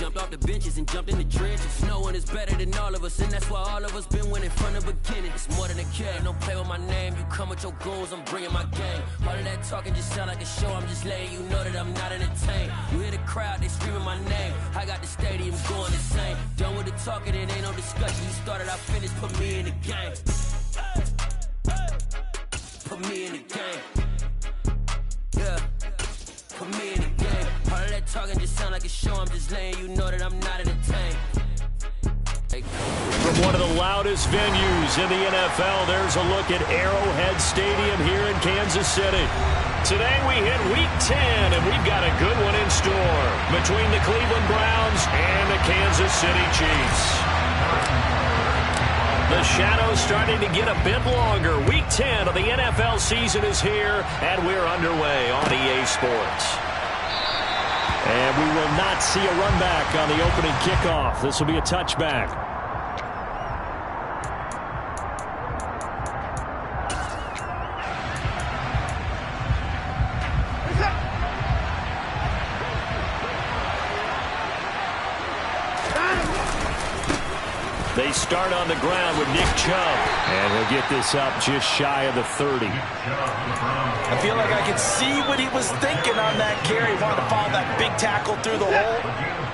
jumped off the benches and jumped in the trenches. No one is better than all of us, and that's why all of us been winning from the beginning. It's more than a game, don't play with my name. You come with your goons, I'm bringing my game. All of that talking just sound like a show, I'm just letting you know that I'm not entertained. You hear the crowd, they screaming my name. I got the stadium going insane. Done with the talking, it ain't no discussion. You started, I finished, put me in the game. Put me in the game. Yeah, put me in the game. All of that talking just sound like a show, I'm just letting you know that I'm not entertained. From one of the loudest venues in the NFL, there's a look at Arrowhead Stadium here in Kansas City. Today we hit Week 10, and we've got a good one in store between the Cleveland Browns and the Kansas City Chiefs. The shadow's starting to get a bit longer. Week 10 of the NFL season is here, and we're underway on EA Sports. And we will not see a run back on the opening kickoff. This will be a touchback. They start on the ground with Nick Chubb. And he'll get this up just shy of the 30. I feel like I could see what he was thinking on that carry. Wanted to follow that big tackle through the hole.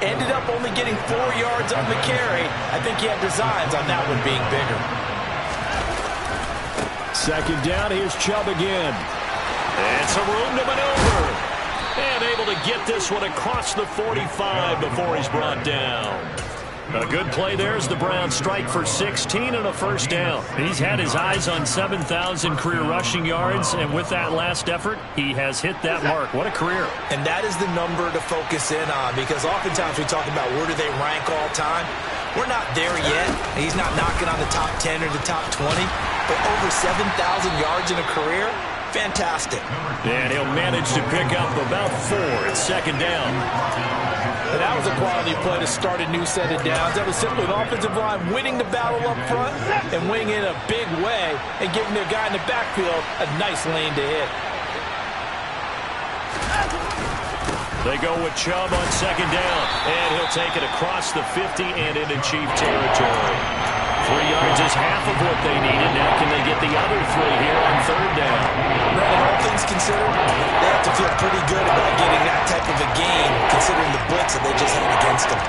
Ended up only getting 4 yards on the carry. I think he had designs on that one being bigger. Second down, here's Chubb again. And some room to maneuver. And able to get this one across the 45 before he's brought down. A good play there as the Browns strike for 16 and a first down. He's had his eyes on 7,000 career rushing yards, and with that last effort, he has hit that mark. What a career. And that is the number to focus in on, because oftentimes we talk about where do they rank all time. We're not there yet. He's not knocking on the top 10 or the top 20, but over 7,000 yards in a career, fantastic. And he'll manage to pick up about 4 at second down. And that was a quality play to start a new set of downs. That was simply an offensive line winning the battle up front and winning in a big way and giving their guy in the backfield a nice lane to hit. They go with Chubb on second down, and he'll take it across the 50 and into Chief territory. 3 yards is half of what they needed. Now can they get the other 3 here on third down? Brandon, all things considered, they have to feel pretty good about getting that type of a gain, considering the blitz that they just had against them.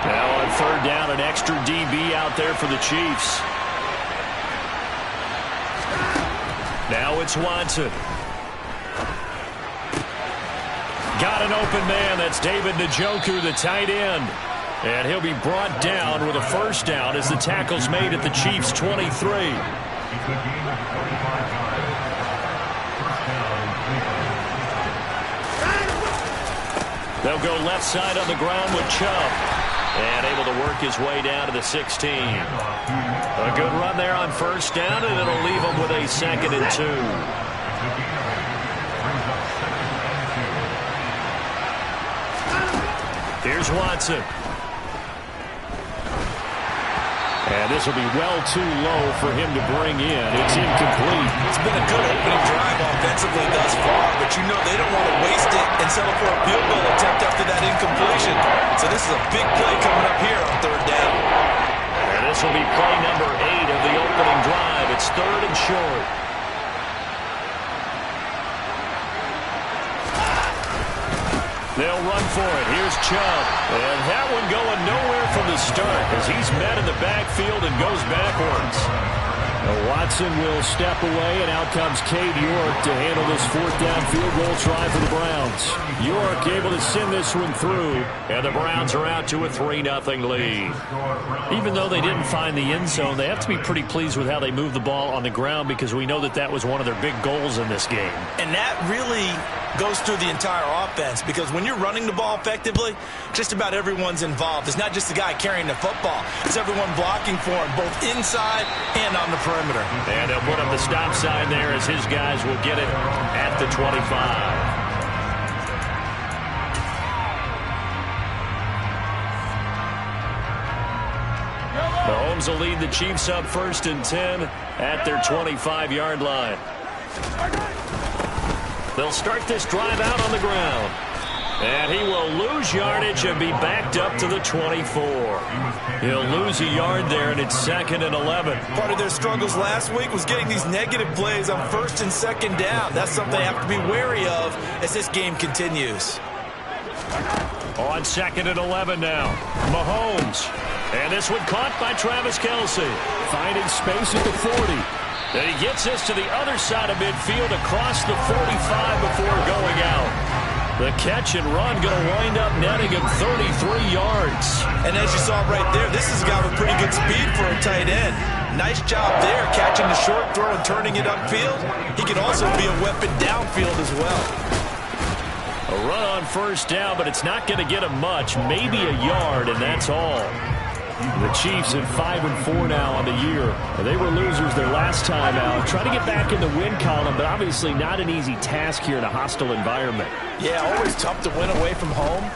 Now on third down, an extra DB out there for the Chiefs. Now it's Watson. Got an open man. That's David Njoku, the tight end. And he'll be brought down with a first down as the tackle's made at the Chiefs' 23. They'll go left side on the ground with Chubb. And able to work his way down to the 16. A good run there on first down, and it'll leave him with a 2nd and 2. Here's Watson. And this will be well too low for him to bring in. It's incomplete. It's been a good opening drive offensively thus far, but you know they don't want to waste it and settle for a field goal attempt after that incompletion. So this is a big play coming up here on third down. And this will be play number 8 of the opening drive. It's 3rd and short. They'll run for it. Here's Chubb. And that one going nowhere from the start as he's met in the backfield and goes backwards. Watson will step away, and out comes Cade York to handle this 4th down field goal try for the Browns. York able to send this one through, and the Browns are out to a 3-0 lead. Even though they didn't find the end zone, they have to be pretty pleased with how they moved the ball on the ground, because we know that that was one of their big goals in this game. And that really goes through the entire offense, because when you're running the ball effectively, just about everyone's involved. It's not just the guy carrying the football. It's everyone blocking for him, both inside and on the perimeter. And they'll put up the stop sign there as his guys will get it at the 25. Mahomes will lead the Chiefs up 1st and 10 at their 25-yard line. They'll start this drive out on the ground. And he will lose yardage and be backed up to the 24. He'll lose a yard there, and it's 2nd and 11. Part of their struggles last week was getting these negative plays on 1st and 2nd down. That's something they have to be wary of as this game continues. On 2nd and 11 now, Mahomes. And this one caught by Travis Kelce. Finding space at the 40. And he gets this to the other side of midfield across the 45 before going out. The catch and run going to wind up netting him 33 yards. And as you saw right there, this is a guy with pretty good speed for a tight end. Nice job there, catching the short throw and turning it upfield. He can also be a weapon downfield as well. A run on 1st down, but it's not going to get him much. Maybe a yard, and that's all. The Chiefs at 5-4 now on the year. They were losers their last time out. Trying to get back in the win column, but obviously not an easy task here in a hostile environment. Yeah, always tough to win away from home.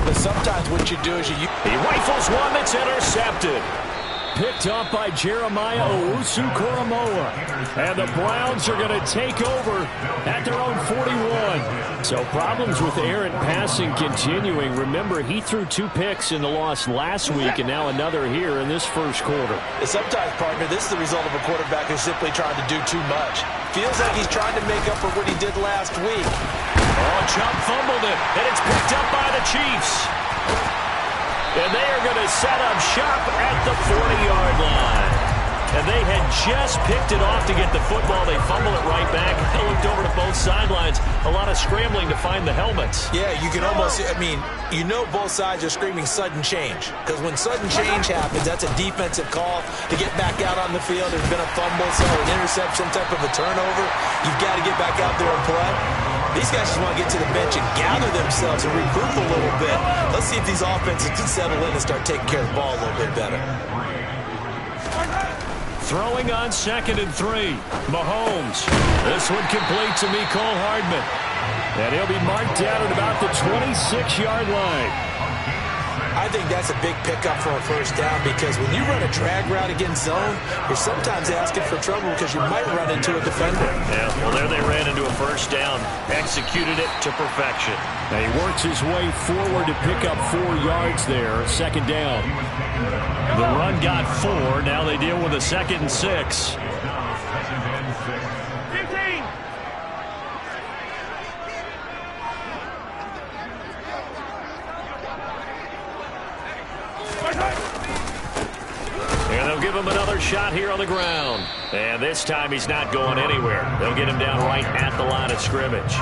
But sometimes what you do is you... He rifles one that's intercepted. Picked up by Jeremiah Owusu-Koramoah. And the Browns are going to take over at their own 41. So problems with errant passing continuing. Remember, he threw 2 picks in the loss last week and now another here in this first quarter. And sometimes, partner, this is the result of a quarterback who's simply trying to do too much. Feels like he's trying to make up for what he did last week. Oh, Chubb fumbled it, and it's picked up by the Chiefs. And they are going to set up shop at the 40-yard line. And they had just picked it off to get the football. They fumble it right back. They looked over to both sidelines. A lot of scrambling to find the helmets. Yeah, you can almost, I mean, you know both sides are screaming sudden change. Because when sudden change happens, that's a defensive call to get back out on the field. There's been a fumble, so an interception, type of a turnover. You've got to get back out there and play. These guys just want to get to the bench and gather themselves and regroup a little bit. Let's see if these offenses can settle in and start taking care of the ball a little bit better. Throwing on 2nd and 3. Mahomes. This one complete to Mecole Hardman. And he'll be marked down at about the 26-yard line. I think that's a big pickup for a 1st down because when you run a drag route against zone, you're sometimes asking for trouble because you might run into a defender. Yeah, well, there they ran into a 1st down. Executed it to perfection. Now he works his way forward to pick up 4 yards there. 2nd down. The run got 4. Now they deal with a 2nd and 6. And they'll give him another shot here on the ground. And this time he's not going anywhere. They'll get him down right at the line of scrimmage.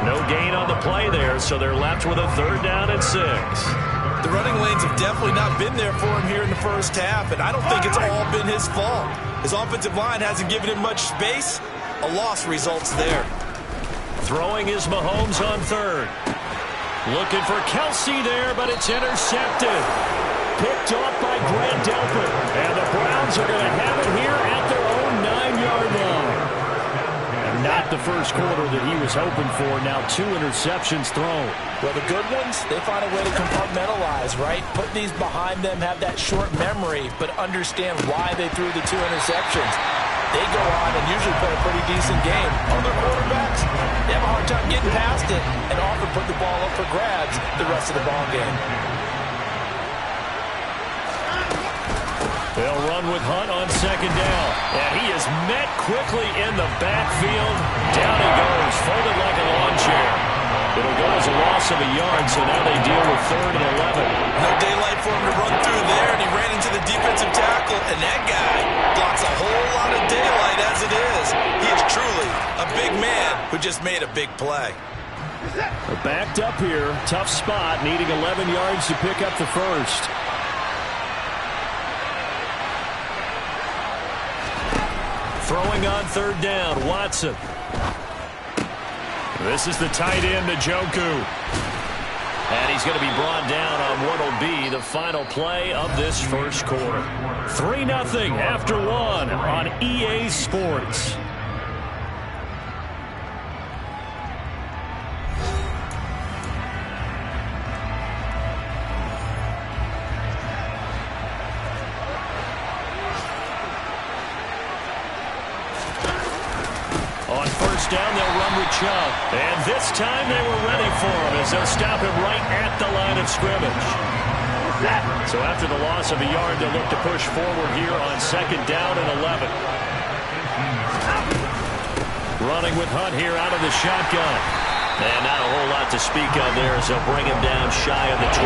No gain on the play there, so they're left with a 3rd down and 6. The running lanes have definitely not been there for him here in the 1st half, and I don't think it's all been his fault. His offensive line hasn't given him much space. A loss results there. Throwing is Mahomes on 3rd. Looking for Kelce there, but it's intercepted. Picked off by Grant Delpit. And the Browns are going to have it here at their own 9-yard line. And not the first quarter that he was hoping for. Now 2 interceptions thrown. Well, the good ones, they find a way to compartmentalize, right? Put these behind them, have that short memory, but understand why they threw the 2 interceptions. They go on and usually play a pretty decent game. Other quarterbacks, they have a hard time getting past it and often put the ball up for grabs the rest of the ball game. They'll run with Hunt on 2nd down. And he is met quickly in the backfield. Down he goes, folded like a lawn chair. It'll go as a loss of a yard, so now they deal with 3rd and 11. No daylight for him to run through there, and he ran into the defensive tackle, and that guy blocks a whole lot of daylight as it is. He is truly a big man who just made a big play. They're backed up here. Tough spot, needing 11 yards to pick up the 1st. Throwing on 3rd down, Watson. This is the tight end, Njoku. And he's going to be brought down on what will be the final play of this first quarter. 3-0 after 1 on EA Sports. On 1st down, they'll run with Chubb. And this time they were ready for him as they'll stop him right at the line of scrimmage. So after the loss of a yard, they'll look to push forward here on 2nd down and 11. Running with Hunt here out of the shotgun. And not a whole lot to speak of there as they'll bring him down shy of the 20.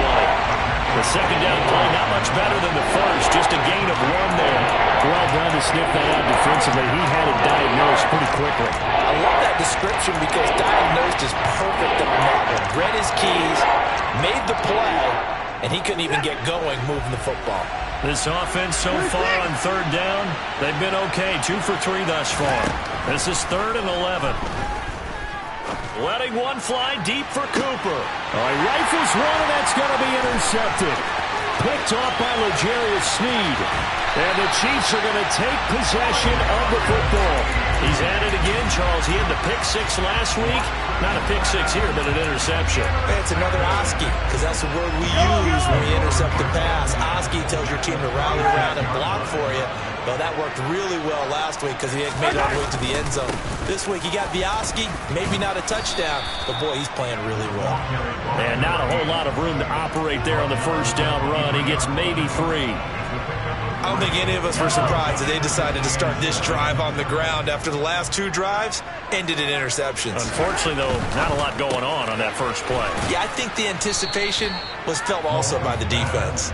The 2nd down play not much better than the first, just a gain of 1 there. Well done to sniff that out defensively. He had it diagnosed pretty quickly. I love that description because diagnosed is perfect on that one. Read his keys, made the play, and he couldn't even get going moving the football. This offense so far on 3rd down, they've been okay. 2 for 3 thus far. This is 3rd and 11. Letting one fly deep for Cooper. All right, rifles one, and that's going to be intercepted. Picked off by L'Jarius Sneed. And the Chiefs are going to take possession of the football. He's at it again, Charles. He had the pick 6 last week. Not a pick 6 here, but an interception. It's another Oski, because that's the word we use when we intercept the pass. Oski tells your team to rally around and block for you. Well, that worked really well last week because he made it all the way to the end zone. This week he got Oski, maybe not a touchdown, but boy, he's playing really well. And not a whole lot of room to operate there on the 1st down run. He gets maybe 3. I don't think any of us were surprised that they decided to start this drive on the ground after the last 2 drives ended in interceptions. Unfortunately, though, not a lot going on that first play. Yeah, I think the anticipation was felt also by the defense.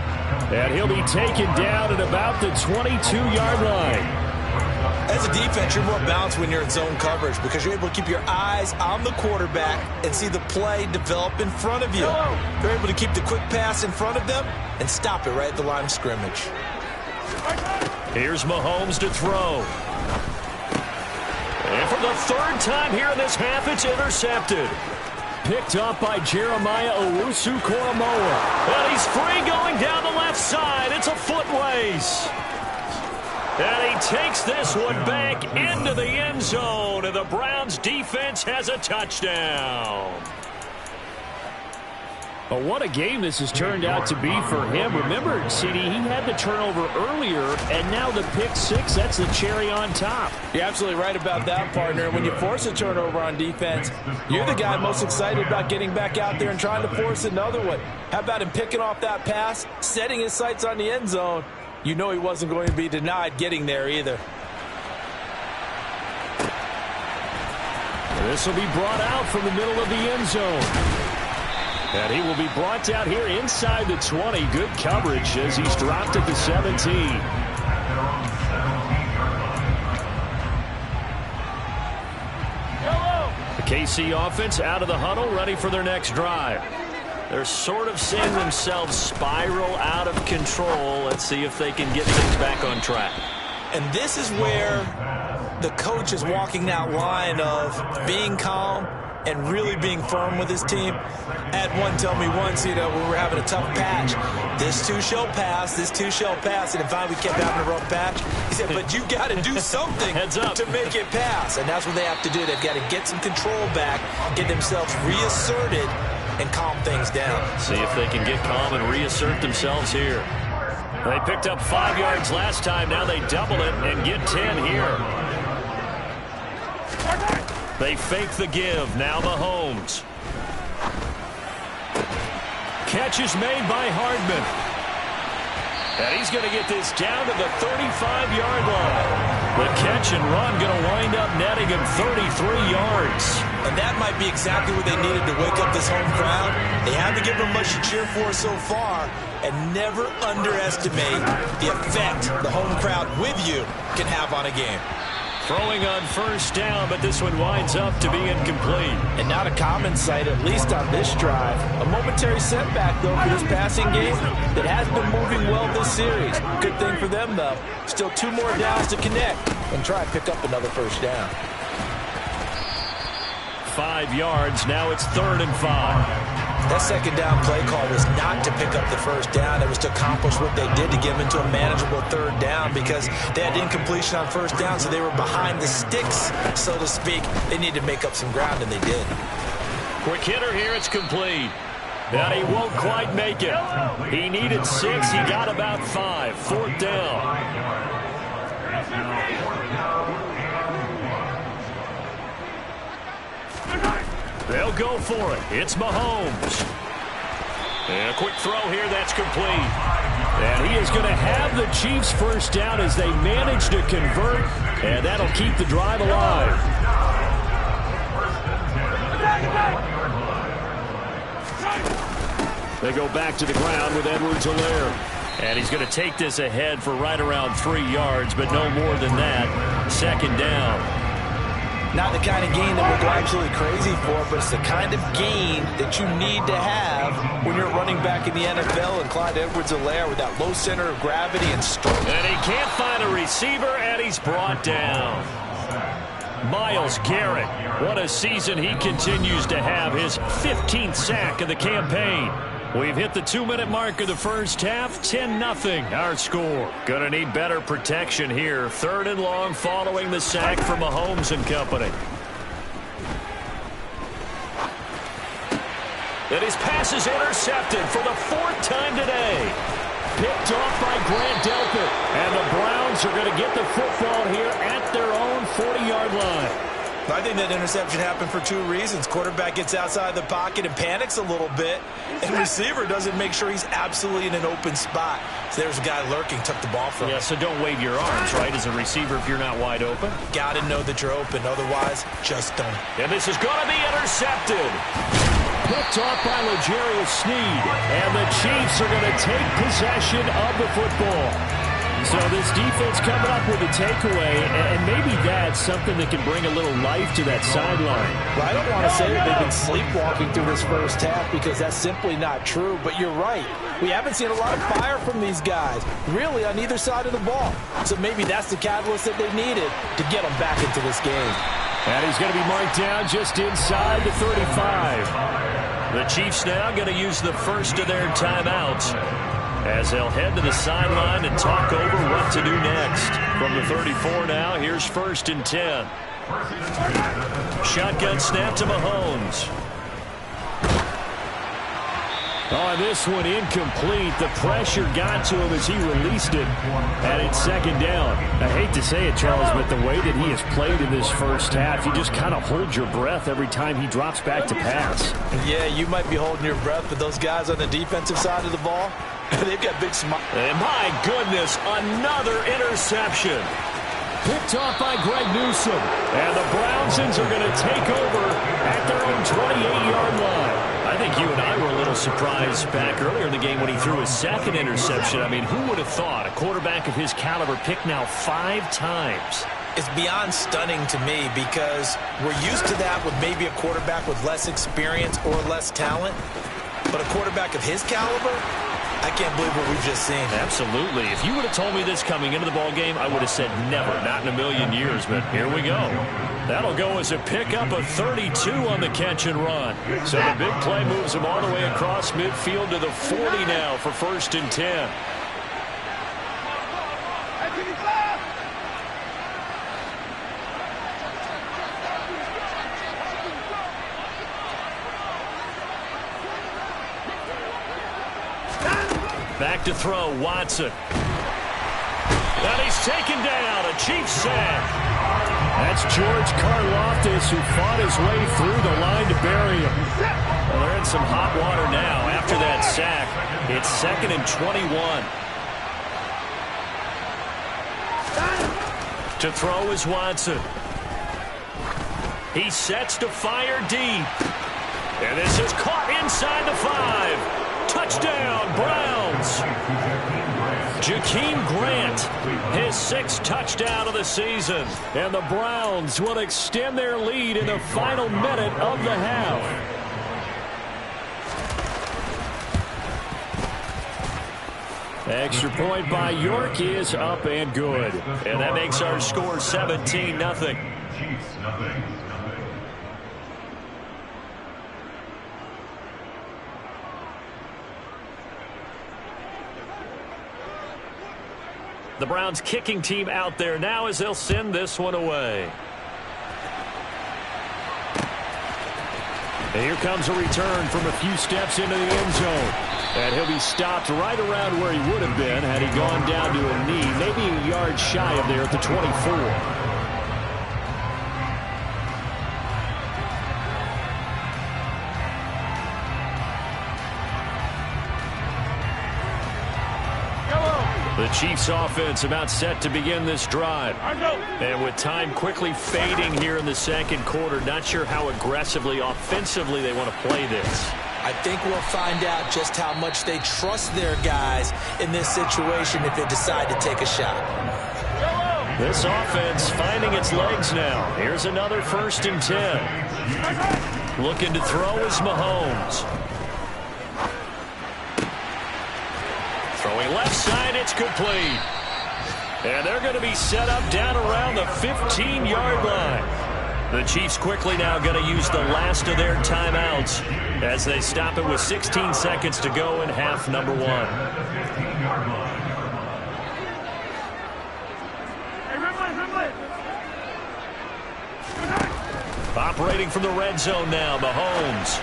And he'll be taken down at about the 22-yard line. As a defense, you're more balanced when you're in zone coverage because you're able to keep your eyes on the quarterback and see the play develop in front of you. You're able to keep the quick pass in front of them and stop it right at the line of scrimmage. Here's Mahomes to throw. And for the 3rd time here in this half, it's intercepted. Picked up by Jeremiah Owusu-Koramoah. And he's free going down the left side. It's a foot race. And he takes this one back into the end zone. And the Browns defense has a touchdown. But what a game this has turned out to be for him. Remember, CD, he had the turnover earlier, and now the pick 6, that's the cherry on top. You're absolutely right about that, partner. When you force a turnover on defense, you're the guy most excited about getting back out there and trying to force another one. How about him picking off that pass, setting his sights on the end zone? You know he wasn't going to be denied getting there either. This will be brought out from the middle of the end zone. And he will be brought down here inside the 20. Good coverage as he's dropped at the 17. The KC offense out of the huddle, ready for their next drive. They're sort of seeing themselves spiral out of control. Let's see if they can get things back on track. And this is where the coach is walking that line of being calm and really being firm with his team. Had one tell me once, when we were having a tough patch, this too shall pass, this too shall pass, and if we kept having a rough patch, he said, but you got to do something to make it pass, and that's what they have to do. They've got to get some control back, get themselves reasserted, and calm things down. See if they can get calm and reassert themselves here. They picked up 5 yards last time, now they double it and get 10 here. They fake the give. Now Mahomes. Catch is made by Hardman. And he's going to get this down to the 35-yard line. The catch and run going to wind up netting him 33 yards. And that might be exactly what they needed to wake up this home crowd. They haven't given them much to cheer for so far. And never underestimate the effect the home crowd with you can have on a game. Throwing on 1st down, but this one winds up to be incomplete. And not a common sight, at least on this drive. A momentary setback, though, for this passing game that has been moving well this series. Good thing for them, though. Still 2 more downs to connect and try and pick up another 1st down. 5 yards. Now it's 3rd and 5. That 2nd down play call was not to pick up the 1st down. It was to accomplish what they did to get them into a manageable 3rd down because they had incompletion on 1st down, so they were behind the sticks, so to speak. They needed to make up some ground, and they did. Quick hitter here. It's complete. But he won't quite make it. He needed 6. He got about 5. 4th down. They'll go for it. It's Mahomes. And a quick throw here. That's complete. And he is going to have the Chiefs first down as they manage to convert. And that'll keep the drive alive. They go back to the ground with Edwards-Helaire. And he's going to take this ahead for right around 3 yards, but no more than that. Second down. Not the kind of gain that we'll go absolutely crazy for, but it's the kind of gain that you need to have when you're running back in the NFL. And Clyde Edwards-Helaire with that low center of gravity and strength. And he can't find a receiver, and he's brought down. Myles Garrett, what a season he continues to have. His 15th sack of the campaign. We've hit the 2-minute mark of the first half. 10-0 our score. Gonna need better protection here. 3rd and long following the sack from Mahomes and company. And his pass is intercepted for the 4th time today. Picked off by Grant Delpit. And the Browns are going to get the football here at their own 40-yard line. I think that interception happened for 2 reasons. Quarterback gets outside the pocket and panics a little bit, and receiver doesn't make sure he's absolutely in an open spot. So there's a guy lurking, took the ball from him. Yeah, so don't wave your arms, right, as a receiver if you're not wide open. Got to know that you're open. Otherwise, just don't. And this is going to be intercepted. Picked off by L'Jarius Sneed. And the Chiefs are going to take possession of the football. So this defense coming up with a takeaway, and maybe that's something that can bring a little life to that sideline. Well, I don't want to say that they've been sleepwalking through this first half because that's simply not true, but you're right. We haven't seen a lot of fire from these guys, really on either side of the ball. So maybe that's the catalyst that they needed to get them back into this game. And he's going to be marked down just inside the 35. The Chiefs now going to use the first of their timeouts as they'll head to the sideline and talk over what to do next. From the 34 now, here's 1st and 10. Shotgun snap to Mahomes. Oh, this one incomplete. The pressure got to him as he released it. And it's 2nd down. I hate to say it, Charles, but the way that he has played in this first half, you just kind of hold your breath every time he drops back to pass. Yeah, you might be holding your breath, but those guys on the defensive side of the ball, they've got big smiles. And my goodness, another interception. Picked off by Greg Newsome. And the Brownsons are going to take over at their own 28-yard line. I think you and I were a little surprised back earlier in the game when he threw his 2nd interception. I mean, who would have thought a quarterback of his caliber picked now 5 times? It's beyond stunning to me because we're used to that with maybe a quarterback with less experience or less talent. But a quarterback of his caliber, I can't believe what we've just seen. Absolutely. If you would have told me this coming into the ball game, I would have said never, not in a million years. But here we go. That'll go as a pickup of 32 on the catch and run. So the big play moves him all the way across midfield to the 40 now for 1st and 10. Back to throw, Watson. And he's taken down, a Chiefs sack. That's George Karlaftis who fought his way through the line to bury him. Well, they're in some hot water now after that sack. It's 2nd and 21. To throw is Watson. He sets to fire deep. And this is caught inside the 5. Touchdown, Browns. Jakeem Grant, his 6th touchdown of the season. And the Browns will extend their lead in the final minute of the half. Extra point by York is up and good. And that makes our score 17-0. The Browns kicking team out there now as they'll send this one away. And here comes a return from a few steps into the end zone. And he'll be stopped right around where he would have been had he gone down to a knee, maybe a yard shy of there at the 24. The Chiefs offense about set to begin this drive. And with time quickly fading here in the second quarter, not sure how aggressively, offensively they want to play this. I think we'll find out just how much they trust their guys in this situation if they decide to take a shot. This offense finding its legs now. Here's another 1st and 10. Looking to throw is Mahomes. Throwing left side, it's complete. And they're going to be set up down around the 15-yard line. The Chiefs quickly now going to use the last of their timeouts as they stop it with 16 seconds to go in half number 1. Operating from the red zone now, Mahomes.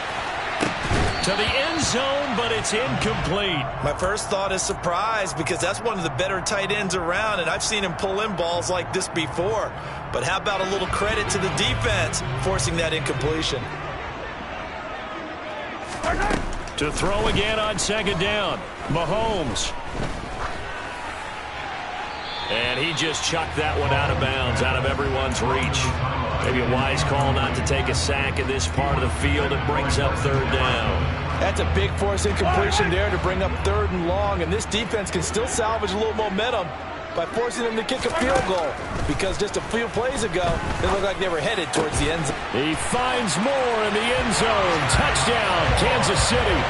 To the end zone, but it's incomplete. My first thought is surprise because that's one of the better tight ends around, and I've seen him pull in balls like this before. But how about a little credit to the defense forcing that incompletion? To throw again on 2nd down, Mahomes. And he just chucked that one out of bounds, out of everyone's reach. Maybe a wise call not to take a sack in this part of the field. It brings up 3rd down. That's a big force incompletion there to bring up 3rd and long, and this defense can still salvage a little momentum by forcing them to kick a field goal, because just a few plays ago, it looked like they were headed towards the end zone. He finds more in the end zone. Touchdown, Kansas City.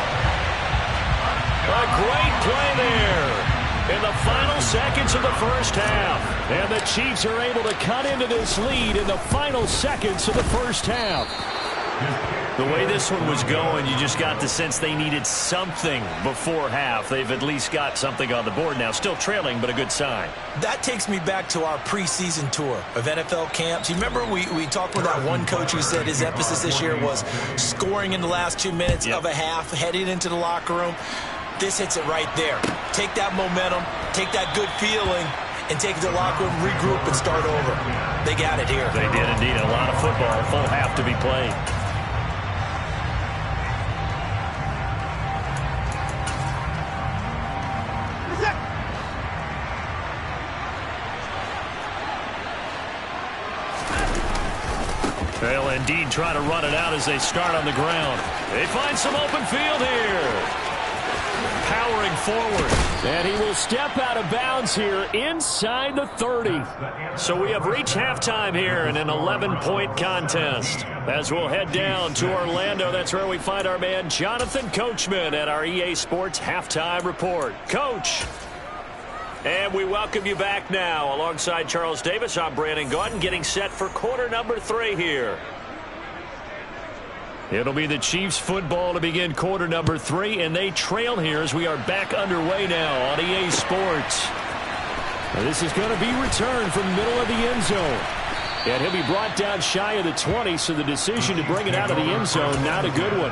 A great play there in the final seconds of the first half. And the Chiefs are able to cut into this lead in the final seconds of the first half. The way this one was going, you just got the sense they needed something before half. They've at least got something on the board now. Still trailing, but a good sign. That takes me back to our preseason tour of NFL camps. You remember we talked with that one coach who said his emphasis this year was scoring in the last 2 minutes of a half, heading into the locker room. This hits it right there. Take that momentum, take that good feeling, and take it to the locker room, regroup, and start over. They got it here. They did indeed. A lot of football, full half to be played. They'll indeed try to run it out as they start on the ground. They find some open field here. Powering forward. And he will step out of bounds here inside the 30. So we have reached halftime here in an 11-point contest. As we'll head down to Orlando, that's where we find our man Jonathan Coachman at our EA Sports Halftime Report. Coach. And we welcome you back now. Alongside Charles Davis, I'm Brandon Gaudin, getting set for quarter number 3 here. It'll be the Chiefs football to begin quarter number 3, and they trail here as we are back underway now on EA Sports. Now this is going to be returned from the middle of the end zone. And he'll be brought down shy of the 20, so the decision to bring it out of the end zone, not a good one.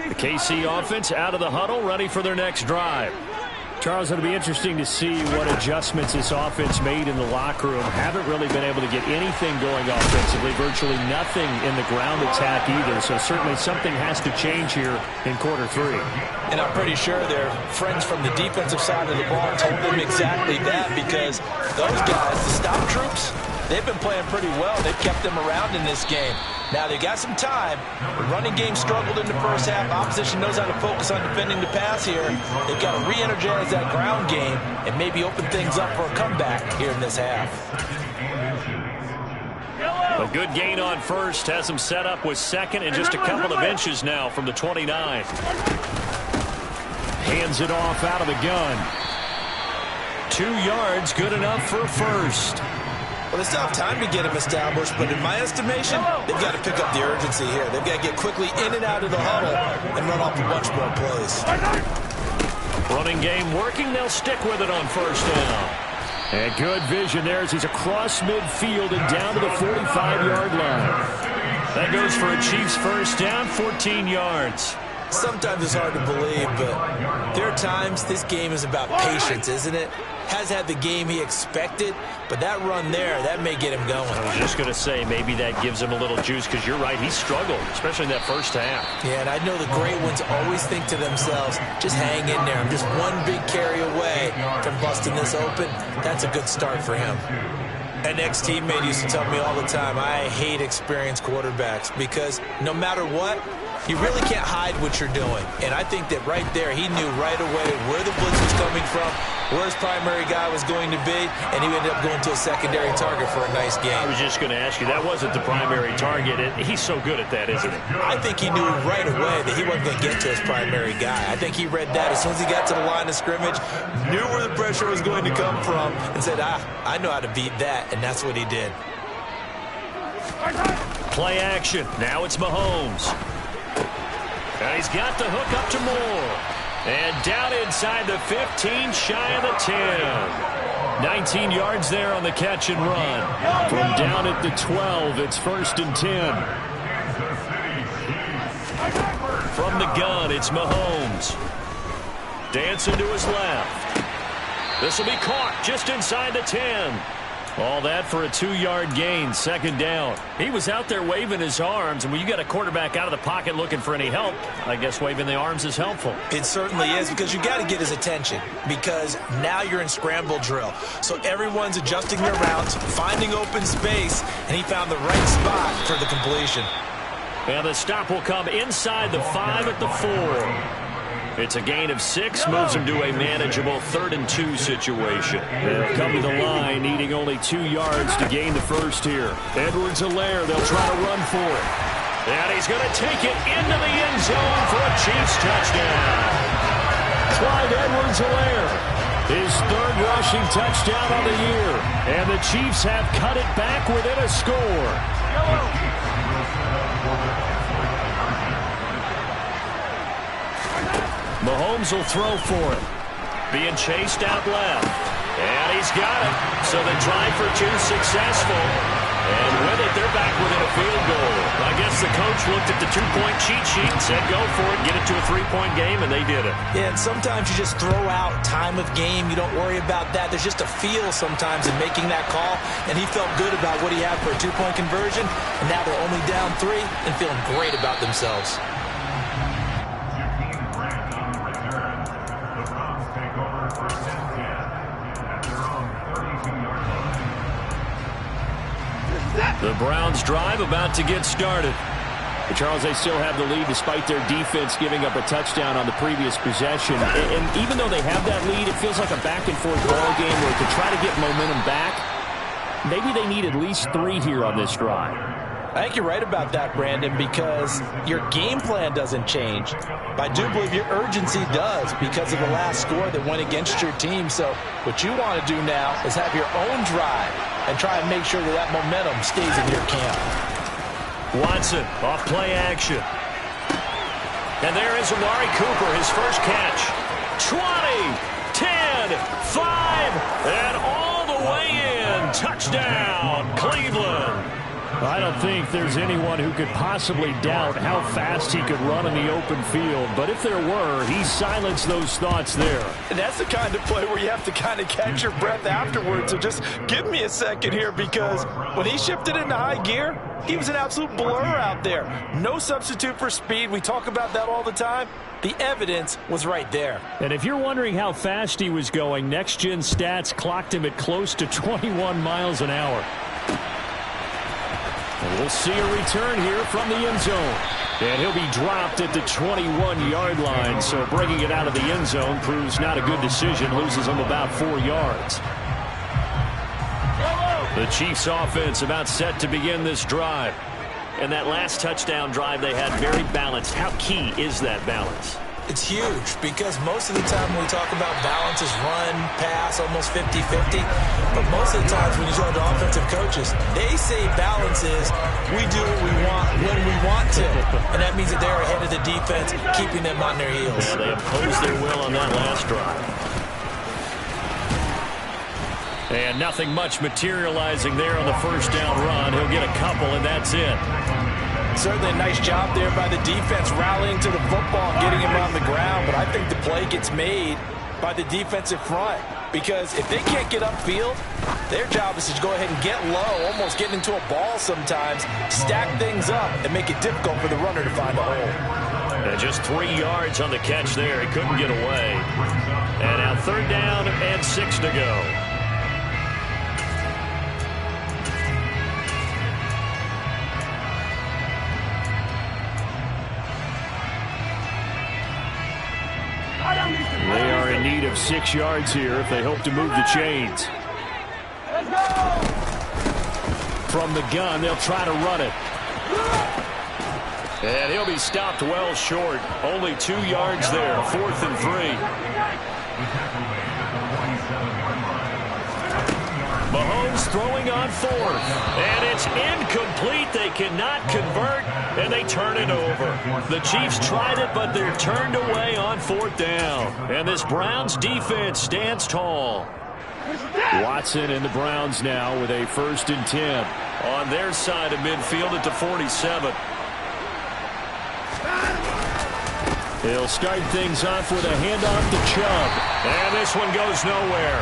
The KC offense out of the huddle, ready for their next drive. Charles, it'll be interesting to see what adjustments this offense made in the locker room. Haven't really been able to get anything going offensively, virtually nothing in the ground attack either. So certainly something has to change here in quarter 3. And I'm pretty sure their friends from the defensive side of the ball told them exactly that, because those guys, the stop troops, they've been playing pretty well. They've kept them around in this game. Now, they got some time. The running game struggled in the first half. Opposition knows how to focus on defending the pass here. They've got to re-energize that ground game and maybe open things up for a comeback here in this half. A good gain on first has them set up with second and just a couple of inches now from the 29. Hands it off out of the gun. 2 yards, good enough for a first. Well, they still have time to get him established, but in my estimation, they've got to pick up the urgency here. They've got to get quickly in and out of the huddle and run off a bunch more plays. Running game working. They'll stick with it on first down. And good vision there as he's across midfield and down to the 45-yard line. That goes for a Chiefs first down, 14 yards. Sometimes it's hard to believe, but there are times this game is about patience, isn't it? has had the game he expected, but that run there, that may get him going. I was just going to say, maybe that gives him a little juice, because you're right, he struggled, especially in that first half. Yeah, and I know the great ones always think to themselves, just hang in there. I'm just one big carry away from busting this open. That's a good start for him. An ex-teammate used to tell me all the time, I hate experienced quarterbacks because no matter what, you really can't hide what you're doing. And I think that right there, he knew right away where the blitz was coming from, where his primary guy was going to be, and he ended up going to a secondary target for a nice game. I was just going to ask you, that wasn't the primary target. He's so good at that, isn't he? I think he knew right away that he wasn't going to get to his primary guy. I think he read that as soon as he got to the line of scrimmage, knew where the pressure was going to come from, and said, I know how to beat that, and that's what he did. Play action. Now it's Mahomes. And he's got the hook up to Moore. And down inside the 15, shy of the 10. 19 yards there on the catch and run. From down at the 12, it's 1st and 10. From the gun, it's Mahomes. Dancing to his left. This will be caught just inside the 10. All that for a 2-yard gain, 2nd down. He was out there waving his arms, and when you got a quarterback out of the pocket looking for any help, I guess waving the arms is helpful. It certainly is, because you got to get his attention, because now you're in scramble drill. So everyone's adjusting their routes, finding open space, and he found the right spot for the completion. And the stop will come inside the 5 at the 4. It's a gain of 6, moves him to a manageable 3rd and 2 situation. They'll come to the line, needing only 2 yards to gain the first here. Edwards-Helaire, they'll try to run for it. And he's going to take it into the end zone for a Chiefs touchdown. Clyde Edwards-Helaire, his 3rd rushing touchdown on the year. And the Chiefs have cut it back within a score. Mahomes will throw for it. Being chased out left. And he's got it. So the try for 2 successful. And with it, they're back within a field goal. I guess the coach looked at the 2-point cheat sheet and said, go for it, get it to a 3-point game, and they did it. Yeah, and sometimes you just throw out time of game. You don't worry about that. There's just a feel sometimes in making that call, and he felt good about what he had for a 2-point conversion, and now they're only down 3 and feeling great about themselves. The Browns drive about to get started. But Charles, they still have the lead despite their defense giving up a touchdown on the previous possession. And even though they have that lead, it feels like a back-and-forth ball game where to try to get momentum back, maybe they need at least 3 here on this drive. I think you're right about that, Brandon, because your game plan doesn't change. But I do believe your urgency does because of the last score that went against your team. So what you want to do now is have your own drive and try and make sure that that momentum stays in your camp. Watson off play action. And there is Amari Cooper, his first catch. 20, 10, 5, and all the way in. Touchdown, Cleveland. I don't think there's anyone who could possibly doubt how fast he could run in the open field. But if there were, he silenced those thoughts there. And that's the kind of play where you have to kind of catch your breath afterwards. So just give me a second here, because when he shifted into high gear, he was an absolute blur out there. No substitute for speed. We talk about that all the time. The evidence was right there. And if you're wondering how fast he was going, Next Gen Stats clocked him at close to 21 miles an hour. And we'll see a return here from the end zone. And he'll be dropped at the 21-yard line. So bringing it out of the end zone proves not a good decision. Loses him about 4 yards. The Chiefs offense about set to begin this drive. And that last touchdown drive they had very balanced. How key is that balance? It's huge, because most of the time when we talk about balance is run, pass, almost 50-50. But most of the times when you talk to offensive coaches, they say balance is we do what we want when we want to. And that means that they're ahead of the defense, keeping them on their heels. Yeah, they imposed their will on that last drive. And nothing much materializing there on the first down run. He'll get a couple, and that's it. Certainly a nice job there by the defense, rallying to the football and getting him on the ground. But I think the play gets made by the defensive front. because if they can't get upfield, their job is to go ahead and get low, almost getting into a ball sometimes, stack things up, and make it difficult for the runner to find a hole. And just 3 yards on the catch there. He couldn't get away. And now 3rd down and 6 to go. They are in need of 6 yards here if they hope to move the chains. From the gun, they'll try to run it. And he'll be stopped well short. Only 2 yards there, 4th and 3. Mahomes throwing on 4th. And it's incomplete. They cannot convert, and they turn it over. The Chiefs tried it, but they're turned away on 4th down. And this Browns defense stands tall. Watson and the Browns now with a 1st and 10. On their side of midfield at the 47. He'll start things off with a handoff to Chubb. And this one goes nowhere.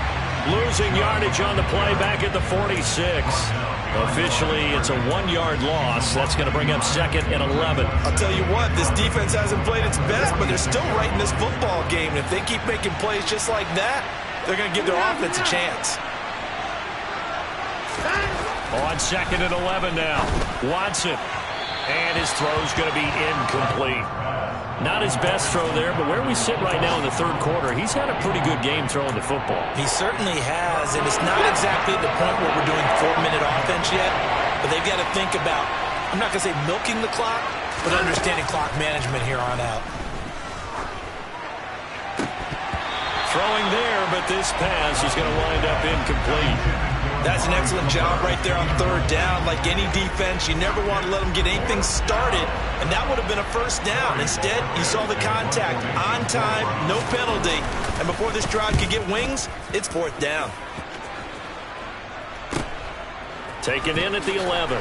Losing yardage on the play back at the 46. Officially, it's a 1-yard loss. That's going to bring up 2nd and 11. I'll tell you what, this defense hasn't played its best, but they're still right in this football game. And if they keep making plays just like that, they're going to give their offense a chance. On 2nd and 11 now. Watson. And his throw's going to be incomplete. Not his best throw there, but where we sit right now in the 3rd quarter, he's had a pretty good game throwing the football. He certainly has, and it's not exactly the point where we're doing 4-minute offense yet, but they've got to think about, I'm not going to say milking the clock, but understanding clock management here on out. Throwing there, but this pass is going to wind up incomplete. That's an excellent job right there on 3rd down. Like any defense, you never want to let them get anything started, and that would have been a 1st down. Instead, you saw the contact on time, no penalty, and before this drive could get wings, it's 4th down. Taken in at the 11.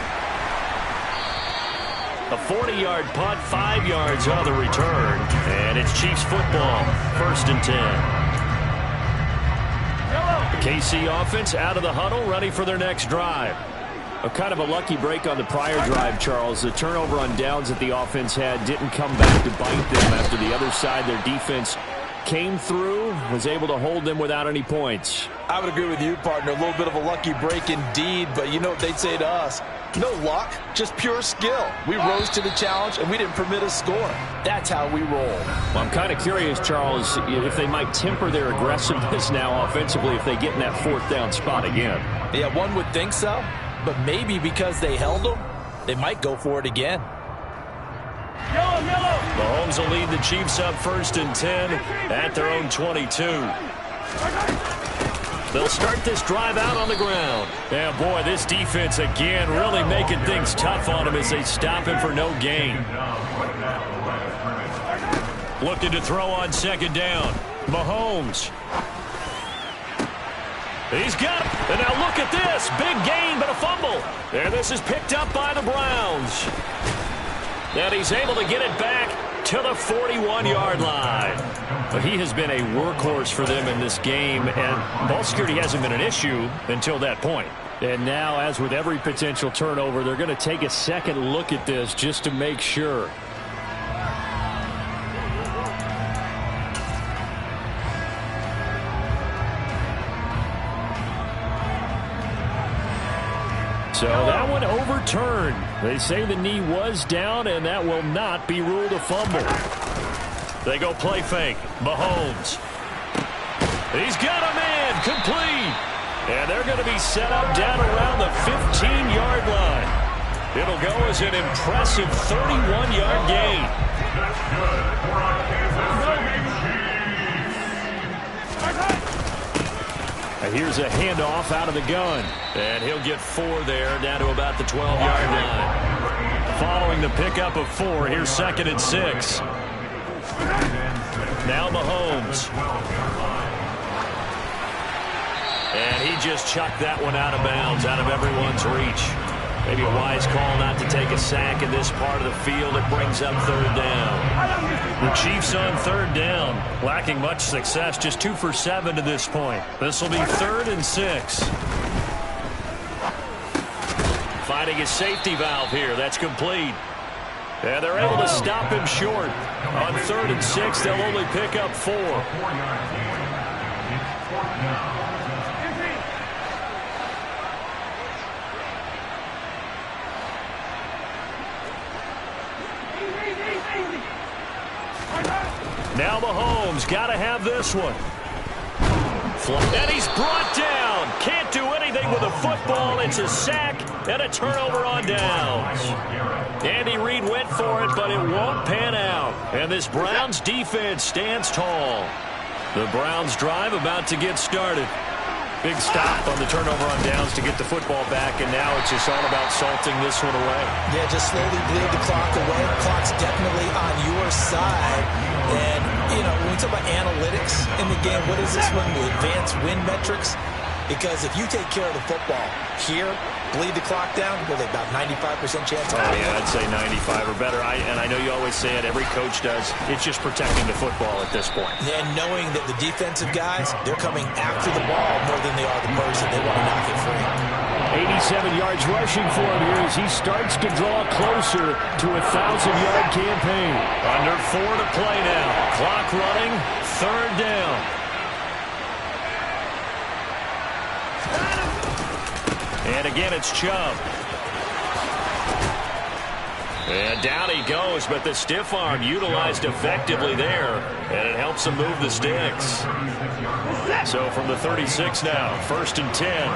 A 40-yard punt, 5 yards on the return, and it's Chiefs football, 1st and 10. KC offense out of the huddle, ready for their next drive. A kind of a lucky break on the prior drive, Charles. The turnover on downs that the offense had didn't come back to bite them after the other side. Their defense came through, was able to hold them without any points. I would agree with you, partner. A little bit of a lucky break indeed, but you know what they'd say to us? No luck, just pure skill. We rose to the challenge, and we didn't permit a score. That's how we roll. Well, I'm kind of curious, Charles, if they might temper their aggressiveness now offensively if they get in that 4th down spot again. Yeah, one would think so, but maybe because they held them, they might go for it again. Mahomes will lead the Chiefs up 1st and 10 at their own 22. They'll start this drive out on the ground. Yeah, boy, this defense again really making things tough on him as they stop him for no gain. Looking to throw on 2nd down. Mahomes. He's got it. And now look at this. Big gain, but a fumble. And this is picked up by the Browns. And he's able to get it back to the 41-yard line. But he has been a workhorse for them in this game, and ball security hasn't been an issue until that point. And now, as with every potential turnover, they're going to take a second look at this just to make sure. So that one overturned. They say the knee was down, and that will not be ruled a fumble. They go play fake. Mahomes. He's got a man. Complete. And they're going to be set up down around the 15-yard line. It'll go as an impressive 31-yard gain. Here's a handoff out of the gun. And he'll get 4 there, down to about the 12-yard line. Following the pickup of 4, here's 2nd and 6. Now Mahomes. And he just chucked that one out of bounds, out of everyone's reach. Maybe a wise call not to take a sack in this part of the field. It brings up third down. The Chiefs on third down, lacking much success, just 2 for 7 to this point. This will be 3rd and 6. Finding his safety valve here. That's complete. And they're able to stop him short. On 3rd and 6, they'll only pick up 4. Now Mahomes got to have this one. And he's brought down. Can't do anything with a football. It's a sack and a turnover on downs. Andy Reid went for it, but it won't pan out. And this Browns defense stands tall. The Browns drive about to get started. Big stop on the turnover on downs to get the football back, and now it's just all about salting this one away. Yeah, just slowly bleed the clock away. The clock's definitely on your side. And, you know, when we talk about analytics in the game, what is this one? The advanced win metrics? Because if you take care of the football here, bleed the clock down, with about 95% chance of winning. Yeah, I'd say 95 or better. And I know you always say it, every coach does. It's just protecting the football at this point. And knowing that the defensive guys, they're coming after the ball more than they are the person. They want to knock it free. 87 yards rushing for him here as he starts to draw closer to a 1,000-yard campaign. Under 4 to play now. Clock running, 3rd down. And again, it's Chubb. And down he goes, but the stiff arm utilized effectively there, and it helps him move the sticks. So from the 36 now, 1st and 10.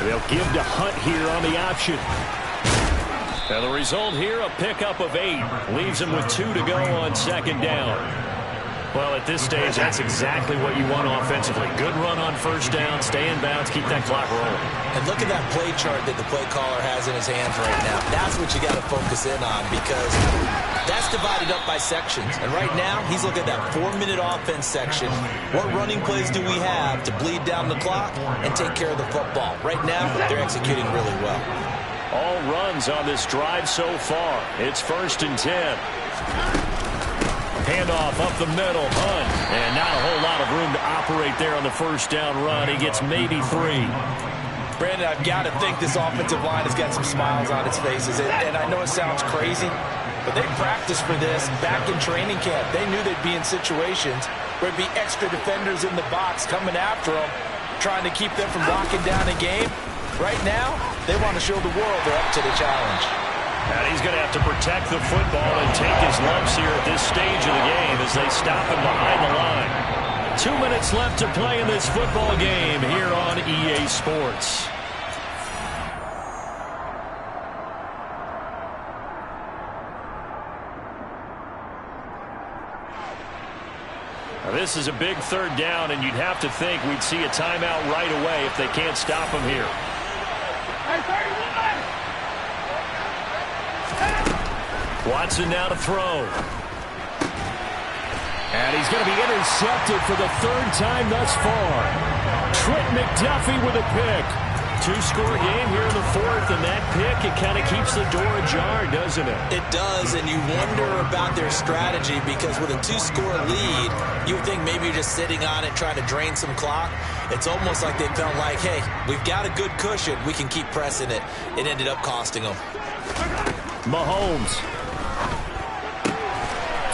They'll give to Hunt here on the option. And the result here, a pickup of 8. Leaves him with 2 to go on 2nd down. Well, at this stage, that's exactly what you want offensively. Good run on 1st down, stay in bounds, keep that clock rolling. And look at that play chart that the play caller has in his hands right now. That's what you got to focus in on, because that's divided up by sections. And right now, he's looking at that 4-minute offense section. What running plays do we have to bleed down the clock and take care of the football? Right now, they're executing really well. All runs on this drive so far. It's 1st and 10. Handoff up the middle, Hunt. And not a whole lot of room to operate there on the 1st down run. He gets maybe 3. Brandon, I've got to think this offensive line has got some smiles on its faces. And I know it sounds crazy, but they practiced for this back in training camp. They knew they'd be in situations where there'd be extra defenders in the box coming after them, trying to keep them from locking down a game. Right now, they want to show the world they're up to the challenge. And he's going to have to protect the football and take his lumps here at this stage of the game as they stop him behind the line. 2 minutes left to play in this football game here on EA Sports. Now this is a big 3rd down, and you'd have to think we'd see a timeout right away if they can't stop him here. Watson now to throw. And he's going to be intercepted for the 3rd time thus far. Trent McDuffie with a pick. 2-score game here in the 4th, and that pick, it kind of keeps the door ajar, doesn't it? It does, and you wonder about their strategy, because with a 2-score lead, you would think maybe you're just sitting on it trying to drain some clock. It's almost like they felt like, hey, we've got a good cushion. We can keep pressing it. It ended up costing them. Mahomes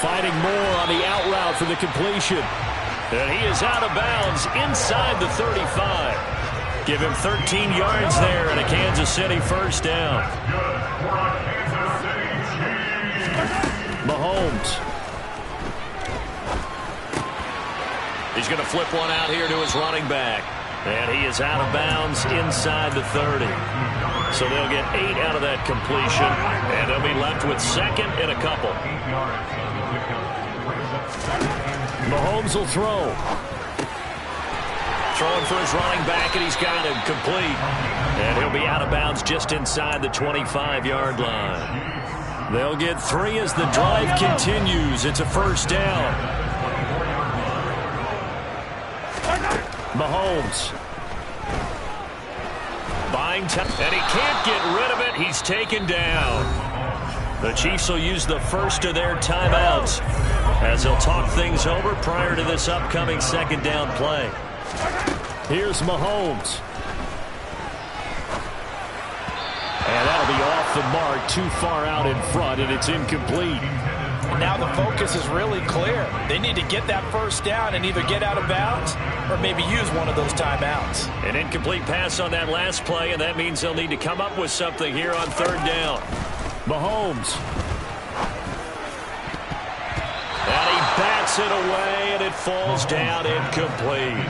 fighting more on the out route for the completion. And he is out of bounds inside the 35. Give him 13 yards there and a Kansas City 1st down. Mahomes. He's going to flip one out here to his running back. And he is out of bounds inside the 30. So they'll get 8 out of that completion, and they'll be left with 2nd and a couple. Mahomes will throw. Throwing for his running back, and he's got him complete. And he'll be out of bounds just inside the 25-yard line. They'll get 3 as the drive continues. It's a 1st down. Mahomes. buying time, and he can't get rid of it. He's taken down. The Chiefs will use the first of their timeouts as they'll talk things over prior to this upcoming second down play. Here's Mahomes. And that'll be off the mark, too far out in front, and it's incomplete. Now the focus is really clear. They need to get that first down and either get out of bounds or maybe use one of those timeouts. An incomplete pass on that last play, and that means they'll need to come up with something here on third down. Mahomes. And he bats it away, and it falls down incomplete.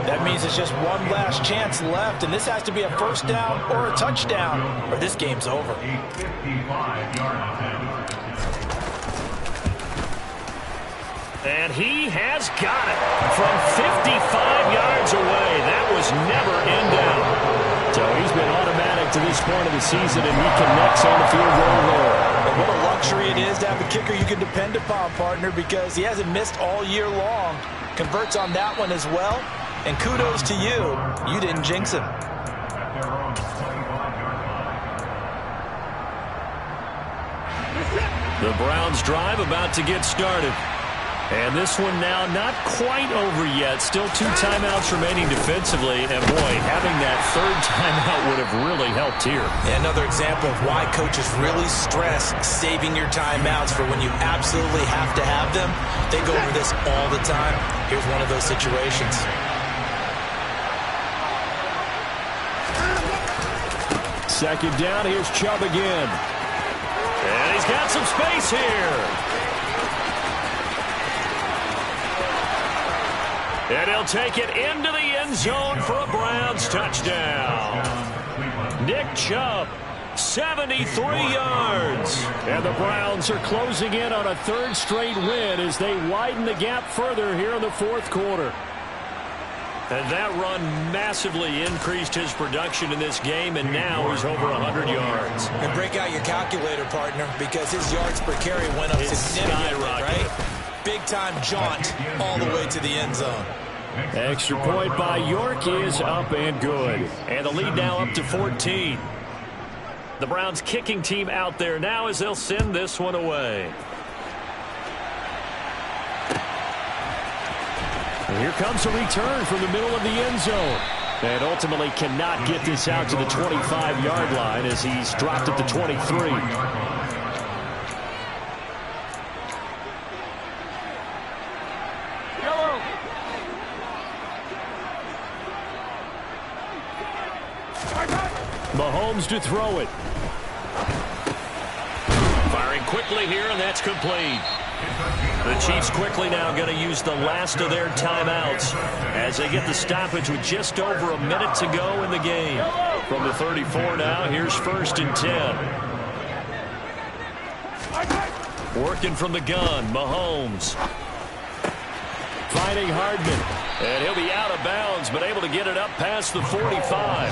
That means it's just one last chance left, and this has to be a first down or a touchdown, or this game's over. And he has got it from 55 yards away. That was never in doubt. So he's been automatic to this point of the season, and he connects on the field goal there. And what a luxury it is to have a kicker you can depend upon, partner, because he hasn't missed all year long. Converts on that one as well. And kudos to you. You didn't jinx him. The Browns drive about to get started. And this one now not quite over yet. Still 2 timeouts remaining defensively. And, boy, having that third timeout would have really helped here. Yeah, another example of why coaches really stress saving your timeouts for when you absolutely have to have them. They go over this all the time. Here's one of those situations. Second down, here's Chubb again. And he's got some space here. And he'll take it into the end zone for a Browns touchdown. Nick Chubb, 73 yards. And the Browns are closing in on a third straight win as they widen the gap further here in the fourth quarter. And that run massively increased his production in this game, and now he's over 100 yards. And break out your calculator, partner, because his yards per carry went up significantly, right? Big-time jaunt all the way to the end zone. Extra point by York is up and good. And the lead now up to 14. The Browns kicking team out there now as they'll send this one away. And here comes a return from the middle of the end zone. And ultimately cannot get this out to the 25-yard line as he's dropped at the 23. Mahomes to throw it. Firing quickly here, and that's complete. The Chiefs quickly now going to use the last of their timeouts as they get the stoppage with just over a minute to go in the game. From the 34 now, here's 1st and 10. Working from the gun, Mahomes. Finding Hardman. And he'll be out of bounds, but able to get it up past the 45.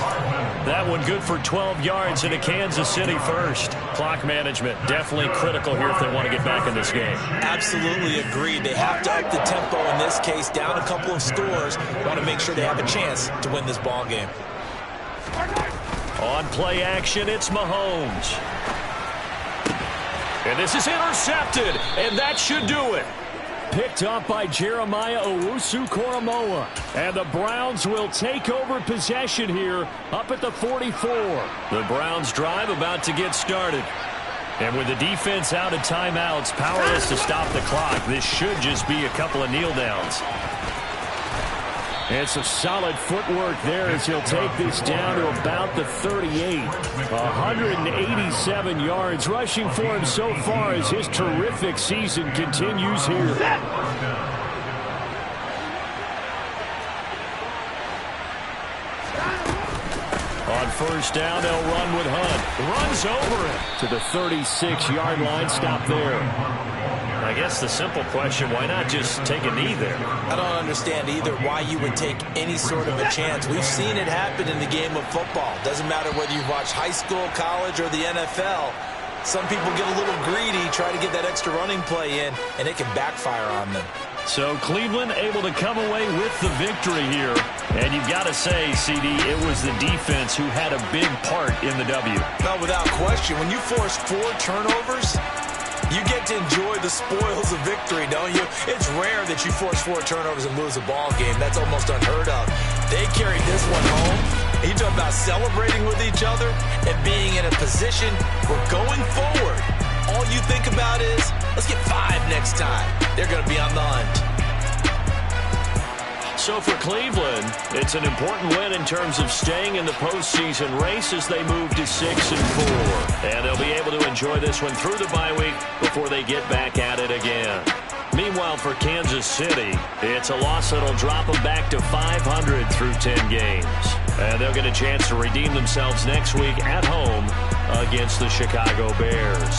That one good for 12 yards into Kansas City first. Clock management definitely critical here if they want to get back in this game. Absolutely agreed. They have to up the tempo in this case, down a couple of scores. Want to make sure they have a chance to win this ball game. On play action, it's Mahomes. And this is intercepted, and that should do it. Picked up by Jeremiah Owusu-Koramoah. And the Browns will take over possession here up at the 44. The Browns drive about to get started. And with the defense out of timeouts, powerless to stop the clock, this should just be a couple of kneel downs. And some solid footwork there as he'll take this down to about the 38. 187 yards rushing for him so far as his terrific season continues here. On first down, they'll run with Hunt. Runs over it. To the 36-yard line, stop there. I guess the simple question, why not just take a knee there? I don't understand either why you would take any sort of a chance. We've seen it happen in the game of football. Doesn't matter whether you've watched high school, college, or the NFL. Some people get a little greedy, try to get that extra running play in, and it can backfire on them. So Cleveland able to come away with the victory here. And you've got to say, CD, it was the defense who had a big part in the W. No, without question. When you force 4 turnovers, you get to enjoy the spoils of victory, don't you? It's rare that you force 4 turnovers and lose a ball game. That's almost unheard of. They carried this one home. You talk about celebrating with each other and being in a position where going forward, all you think about is, let's get 5 next time. They're going to be on the hunt. So for Cleveland, it's an important win in terms of staying in the postseason race as they move to 6-4. And they'll be able to enjoy this one through the bye week before they get back at it again. Meanwhile, for Kansas City, it's a loss that'll drop them back to 500 through 10 games. And they'll get a chance to redeem themselves next week at home against the Chicago Bears.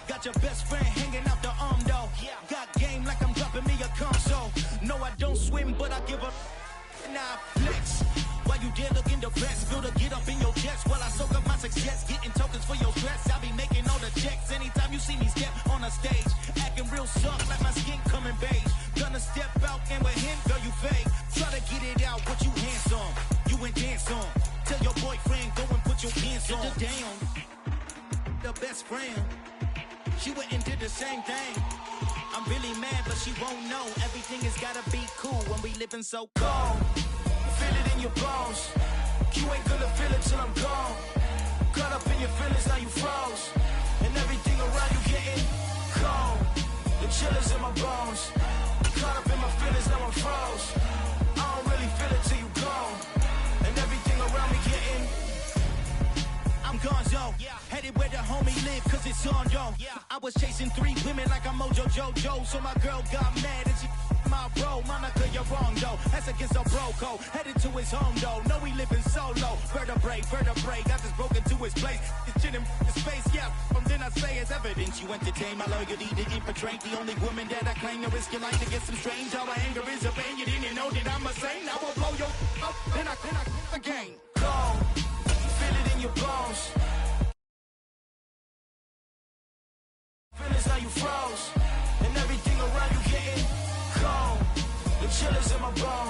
Got your best friend hanging out the arm though. Got game like I'm dropping me a console. No, I don't swim, but I give a nah flex. While you there looking the best, feel to get up in your chest while I soak up my success, getting tokens for your stress. I be making all the checks anytime you see me step on a stage, acting real soft like my skin coming beige. Gonna step out and with him, girl, you fake. Try to get it out, what you handsome, you ain't dance on. Tell your boyfriend go and put your pants on. Down, the best friend. She went and did the same thing. I'm really mad, but she won't know. Everything has gotta be cool when we living so cold. Feel it in your bones. You ain't gonna feel it till I'm gone. Caught up in your feelings, now you froze. And everything around you getting cold. The chill is in my bones. Caught up in my feelings, now I'm froze. I don't really feel it till you gone. And everything around me getting I'm gonzo, headed where the homie live, cause it's on, yo. I was chasing 3 women like I'm Mojo Jojo, so my girl got mad and she my bro. Monica, you're wrong, though. That's against a bro code. Headed to his home, though. No, he living solo. Vertebrae, got this broken to his place. It's shit in his face, yeah. From then I say it's evidence you entertain my loyalty to infiltrate. The only woman that I claim to risk your life to get some strange. All my anger is a pain. You didn't know that I'm a saint. I will blow your up, then I again. Cold. Feel it in your bones. Feelings now you froze. And everything around you getting cold. The chill is in my bones.